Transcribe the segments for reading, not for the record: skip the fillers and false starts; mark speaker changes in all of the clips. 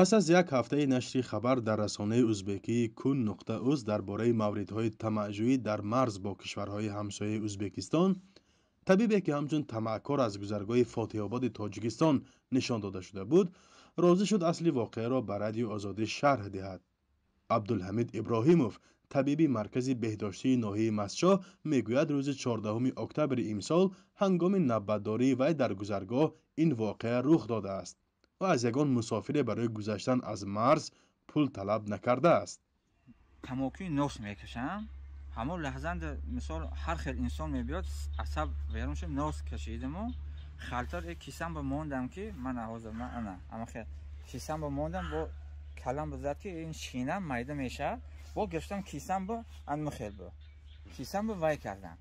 Speaker 1: پس از یک هفته نشر خبر در رسانه ازبکی kun.uz درباره موردهای طمع‌جویی در مرز با کشورهای همسایه ازبکستان، طبیبی که همچون طمعکار از گذرگاه فاتح آباد تاجیکستان نشان داده شده بود، راضی شد اصل واقعه را به رادیو آزادی شرح دهد. عبدالحمید ابراهیموف، طبیبی مرکز بهداشتی ناحیه مسچا، میگوید روز 14 اکتبر امسال هنگام نوبتداری وی در گذرگاه این واقعه رخ داده است و از یگان مسافر برای گذشتن از مرز پول طلب نکرده است.
Speaker 2: تماکی نوس میکشم، همون لحظه مثال هر خیل انسان میبیاد عصب ویرونش نوس کشیدم و خالتر کیسم با موندم که من حاضر نه اما خیل کیسم با موندم با کلام بزد که این شینم میده میشه با گشتم کیسم با ان مخیل با کیسم با وای کردم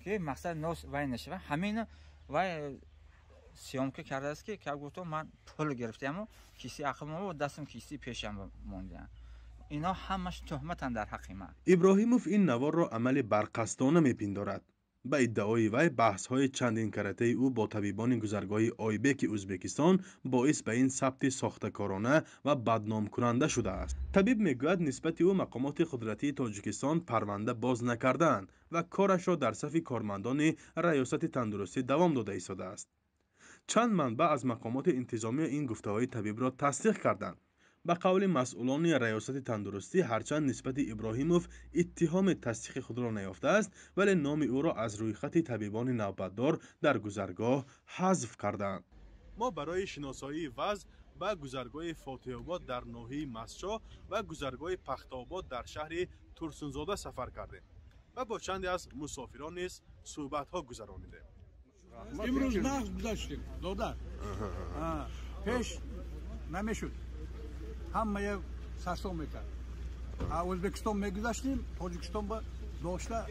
Speaker 2: که مقصد نوس وای نشه همین وای سیامکه کرده است که گفتم من پول گرفتم و کیسی اخم و دستم کیسی پیشم مونده. اینا همش تهمتن در حق من.
Speaker 1: ابراهیموف این نوار را عمل برقصدانه میپندارد. به ادعای وی بحث‌های چندین کرته او با طبیبان گذرگاه آیبک ازبکستان باعث به این ثبت ساخته‌کارانه و بدنام کننده شده است. طبیب میگوید نسبت او مقامات قدرتی تاجیکستان پرونده باز نکردند و کارش را در صف کارمندان ریاست تندرستی دوام داده ایستاده است. چند منبع از مقامات انتظامی این گفته‌های طبیب را تصدیق کردند. به قول مسئولان ریاست تندرستی، هرچند نسبت ابراهیموف اتهام تصدیق خود را نیافته است، ولی نام او را از روی خط طبیبان نوبتدار در گذرگاه حذف کردند. ما برای شناسایی وضع به گذرگاه فاتح آباد در ناحیه مسچا و گذرگاه پخت‌آباد در شهر ترسونزاده سفر کردیم و با چندی از مسافران نیز صحبت‌ها گذرانیدیم.
Speaker 3: امروز نقد گذاشتیم دادر پیش نمیشد، همه سرسام میکرد. ازبکستان میگذاشتیم، تاجیکستان با داشته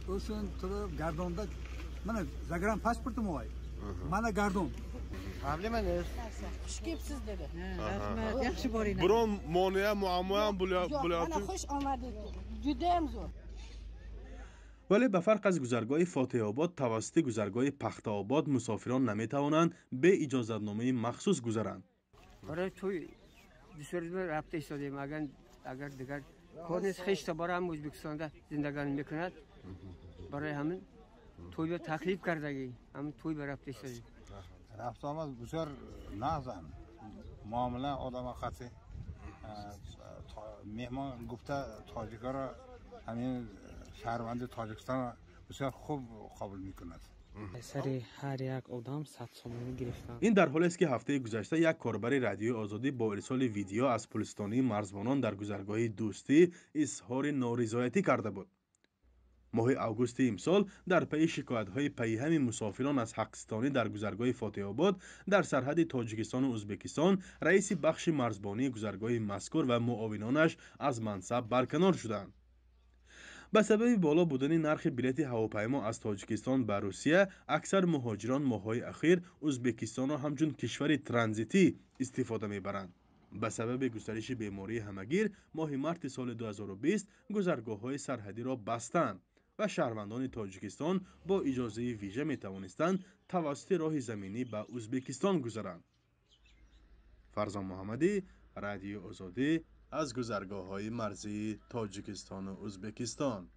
Speaker 3: اوشون تو گردانده من زگرم پاسپورتم وای من گردون
Speaker 4: قبل من است
Speaker 5: شکیبسیز دیده yaxshi boringlar
Speaker 1: biron moniya muammo ham
Speaker 5: bo'lyapti. Mana xush omadlik juda ham zo'r.
Speaker 1: ولی به فرق از گذرگاه فاتح آباد، توسط گذرگاه پخت‌آباد مسافران نمیتوانند به اجازه‌نامه مخصوص گذرند.
Speaker 4: برای توی دیسوردی رفته ایستادیم. اگر دیگر کار نیست خیش تا برای ازبکستان زندگانی میکند، برای همین توی به تکلیف کردگی همین توی به رفته ایستادیم.
Speaker 3: رفت آمد بسیار نازن معامله آدم خاطی مهمان گفته تاجیکا را همین شهروند تاجیکستان بسیار خوب قبول میکند.
Speaker 6: سری هر یک آدم 100 سومانی گرفتن.
Speaker 1: این در حالی است که هفته گذشته یک کاربر رادیو آزادی با ارسال ویدیو از پلیس‌ثانی مرزبانان در گذرگاه دوستی اظهار نارضایتی کرده بود. ماه اوگوست امسال در پی شکایت‌های پیهم مسافران از حق‌ستانی در گذرگاه فاتح آباد در سرحد تاجیکستان و ازبکستان، رئیس بخش مرزبانی گذرگاه مذکور و معاونانش از منصب برکنار شدند. به سبب بالا بودن نرخ بلیط هواپیما از تاجیکستان به روسیه، اکثر مهاجران ماه‌های اخیر ازبکستان را همچون کشور ترانزیتی استفاده می‌برند. به سبب گسترش بیماری همگیر، ماه مارت سال 2020 گذرگاه‌های سرحدی را بستند و شهروندان تاجیکستان با اجازه ویژه می‌توانستند توسط راه زمینی به ازبکستان گذرند. فرزان محمدی، رادیو آزادی، از گذرگاه‌های مرزی تاجیکستان و ازبکستان.